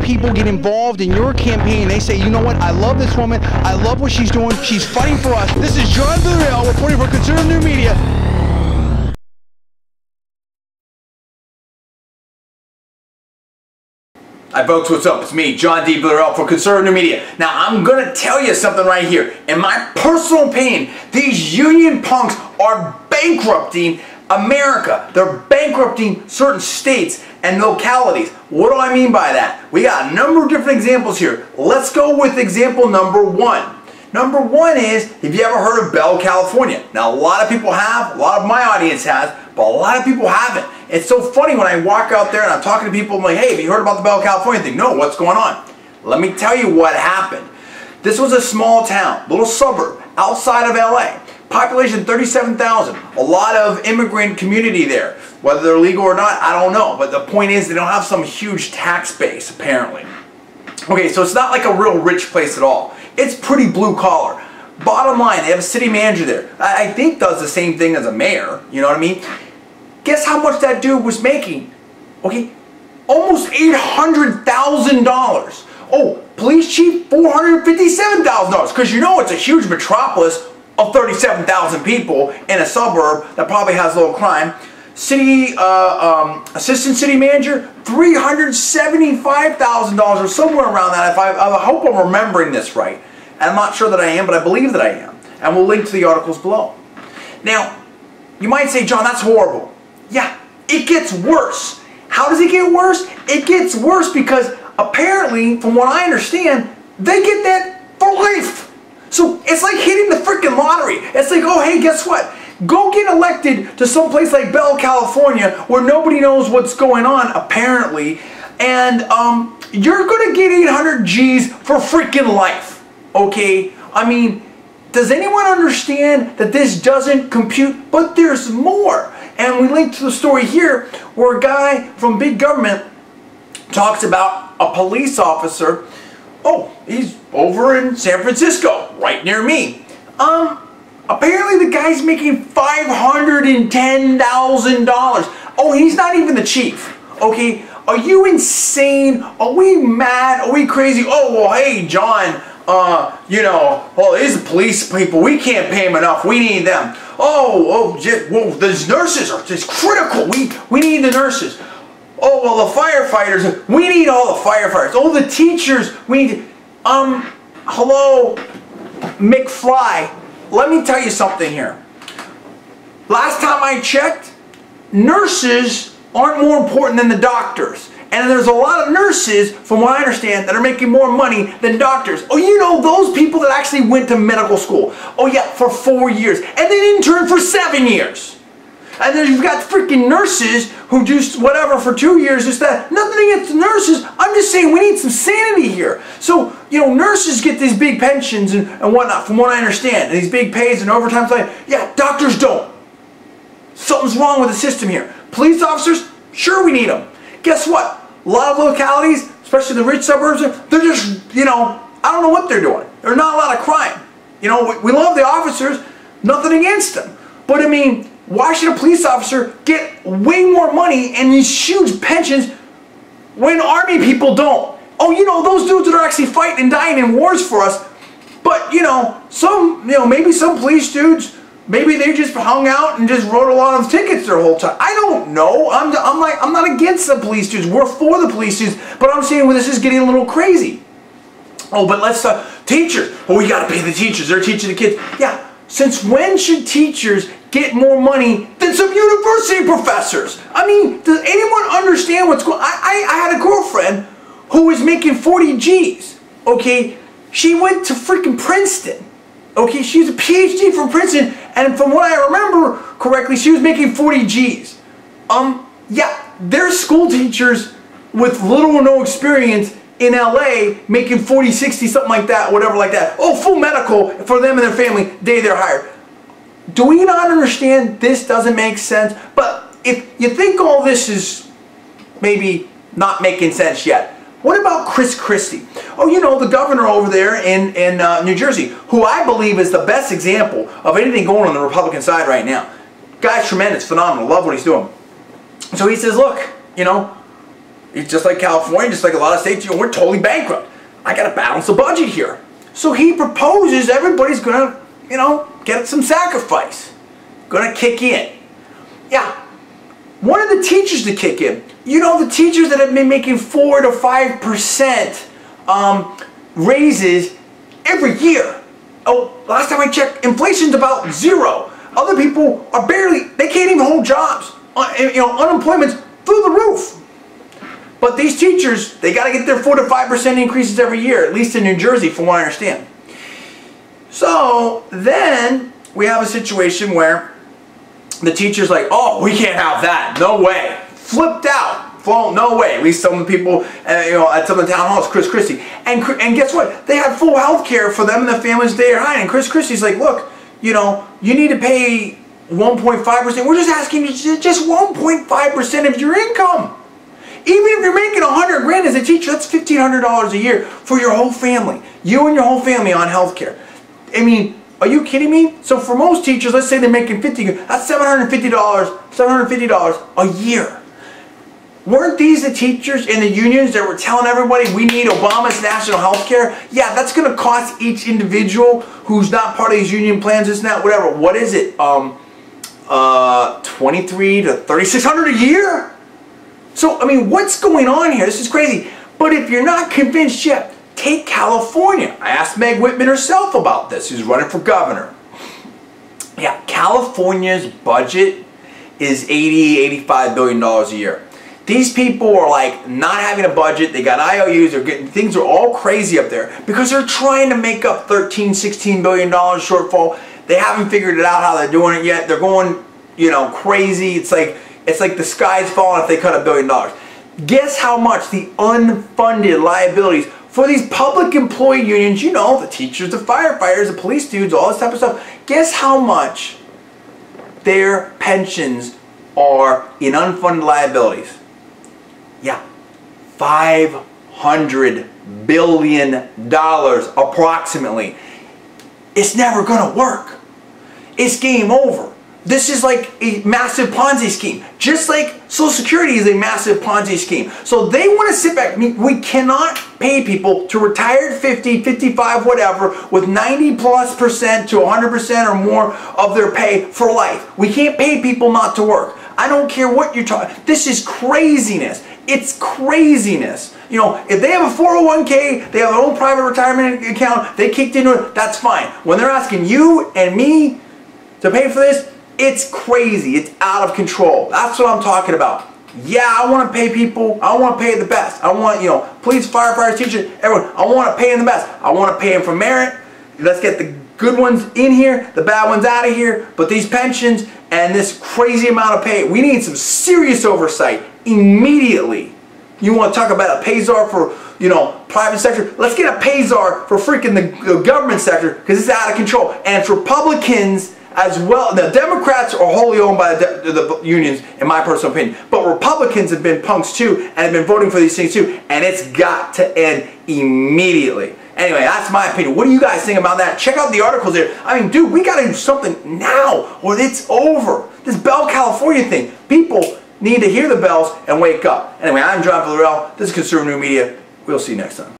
people get involved in your campaign. They say, you know what, I love this woman, I love what she's doing, she's fighting for us. This is John Villarreal reporting for Conservative New Media. Hi folks, what's up? It's me, John D. Villarreal for Conservative New Media. Now I'm going to tell you something right here. In my personal opinion, these union punks are bankrupting America. They're bankrupting certain states and localities. What do I mean by that? We got a number of different examples here. Let's go with example number one. Number one is, have you ever heard of Bell, California? Now a lot of people have, a lot of my audience has, but a lot of people haven't. It's so funny when I walk out there and I'm talking to people, I'm like, hey, have you heard about the Bell, California thing? No, what's going on? Let me tell you what happened. This was a small town, little suburb, outside of LA. Population 37,000. A lot of immigrant community there. Whether they're legal or not, I don't know. But the point is, they don't have some huge tax base, apparently. Okay, so it's not like a real rich place at all. It's pretty blue collar. Bottom line, they have a city manager there. I think does the same thing as a mayor, you know what I mean? Guess how much that dude was making? Okay, almost $800,000. Oh, police chief, $457,000. Because you know it's a huge metropolis of 37,000 people in a suburb that probably has low crime. City assistant city manager, $375,000 or somewhere around that. I hope I'm remembering this right. And I'm not sure that I am, but I believe that I am. And we'll link to the articles below. Now, you might say, John, that's horrible. Yeah, it gets worse. How does it get worse? It gets worse because apparently, from what I understand, they get that for life. So it's like hitting the freaking lottery. It's like, oh, hey, guess what? Go get elected to some place like Bell, California, where nobody knows what's going on, apparently, and you're going to get 800 G's for freaking life, okay? I mean, does anyone understand that this doesn't compute? But there's more. And we link to the story here where a guy from big government talks about a police officer. Oh, he's over in San Francisco, right near me. Apparently the guy's making $510,000. Oh, he's not even the chief. Okay, are you insane? Are we mad? Are we crazy? Oh, well, hey, John, you know, well, these police people, we can't pay them enough. We need them. Well, these nurses are just critical. We need the nurses. Oh, well, the firefighters, we need all the firefighters. Oh, the teachers, we need, hello, McFly. Let me tell you something here. Last time I checked, nurses aren't more important than the doctors. And there's a lot of nurses, from what I understand, that are making more money than doctors. Oh, you know, those people that actually went to medical school. Oh, yeah, for 4 years. And then interned for 7 years. And then you've got freaking nurses who do whatever for 2 years, just that. Nothing against the nurses. I'm just saying we need some sanity here. So, you know, nurses get these big pensions and whatnot, from what I understand. And these big pays and overtime. Like, yeah, doctors don't. Something's wrong with the system here. Police officers, sure we need them. Guess what? A lot of localities, especially the rich suburbs, they're just, you know, I don't know what they're doing. There's not a lot of crime. You know, we love the officers, nothing against them. But I mean, why should a police officer get way more money and these huge pensions when army people don't? Oh, you know, those dudes that are actually fighting and dying in wars for us. But, you know, maybe some police dudes, maybe they just hung out and just wrote a lot of tickets their whole time. I don't know. I'm not against the police dudes. We're for the police dudes. But I'm saying, well, this is getting a little crazy. Oh, but let's talk teachers. Oh, we got to pay the teachers. They're teaching the kids. Yeah. Since when should teachers get more money than some university professors? I mean, does anyone understand what's going on? I had a girlfriend who was making 40 G's. Okay. She went to freaking Princeton. Okay, she's a PhD from Princeton, and from what I remember correctly, she was making 40 G's. Yeah, there's school teachers with little or no experience in LA making 40, 60, something like that, whatever like that. Oh, full medical for them and their family, they're hired. Do we not understand this doesn't make sense? But if you think all this is maybe not making sense yet, what about Chris Christie? Oh, you know, the governor over there in New Jersey, who I believe is the best example of anything going on the Republican side right now. Guy's tremendous, phenomenal, love what he's doing. So he says, look, you know, It's just like California, just like a lot of states, we're totally bankrupt. I got to balance the budget here. So he proposes everybody's going to, get some sacrifice. Going to kick in. Yeah. One of the teachers to kick in. The teachers that have been making 4 to 5% raises every year. Oh, last time I checked, inflation's about 0. Other people are they can't even hold jobs. Unemployment's through the roof. But these teachers, they got to get their 4 to 5% increases every year, at least in New Jersey, from what I understand. So then we have a situation where the teacher's like, oh, we can't have that. No way. Flipped out. Well, no way. At least some of the people, at some of the town halls, Chris Christie. And guess what? They have full health care for them and the families they are hiring. And Chris Christie's like, look, you need to pay 1.5%. We're just asking you just 1.5% of your income. Even if you're making $100,000 as a teacher, that's $1,500 a year for your whole family. You and your whole family on health care. I mean, are you kidding me? So for most teachers, let's say they're making $50,000, that's $750 a year. Weren't these the teachers in the unions that were telling everybody we need Obama's national health care? Yeah, that's going to cost each individual who's not part of these union plans, this and that, whatever. What is it? $2,300 to $3,600 a year? So, I mean, what's going on here? This is crazy. But if you're not convinced yet, take California. I asked Meg Whitman herself about this, who's running for governor. Yeah, California's budget is $85 billion a year. These people are like not having a budget. They got IOUs. They're getting things are all crazy up there because they're trying to make up $16 billion shortfall. They haven't figured it out how they're doing it yet. They're going, crazy. It's like the sky's falling if they cut $1 billion. Guess how much the unfunded liabilities for these public employee unions, the teachers, the firefighters, the police dudes, all this type of stuff. Guess how much their pensions are in unfunded liabilities? Yeah, $500 billion approximately. It's never going to work. It's game over. This is like a massive Ponzi scheme. Just like Social Security is a massive Ponzi scheme. So they want to sit back. We cannot pay people to retire at 50, 55, whatever, with 90+% to 100% or more of their pay for life. We can't pay people not to work. I don't care what you're talking. This is craziness. It's craziness. If they have a 401k, they have their own private retirement account, they kicked into it, that's fine. When they're asking you and me to pay for this, it's crazy. It's out of control. That's what I'm talking about. Yeah, I want to pay people. I want to pay the best. I want, police, firefighters, teachers, everyone. I want to pay them the best. I want to pay them for merit. Let's get the good ones in here, the bad ones out of here. But these pensions and this crazy amount of pay, we need some serious oversight immediately. You want to talk about a pay czar for, private sector? Let's get a pay czar for freaking the government sector because it's out of control. And it's Republicans as well. The Democrats are wholly owned by the unions, in my personal opinion. But Republicans have been punks too and have been voting for these things too. And it's got to end immediately. Anyway, that's my opinion. What do you guys think about that? Check out the articles there. I mean, dude, we got to do something now or it's over. This Bell California thing. People need to hear the bells and wake up. Anyway, I'm John Villarreal. This is Conservative New Media. We'll see you next time.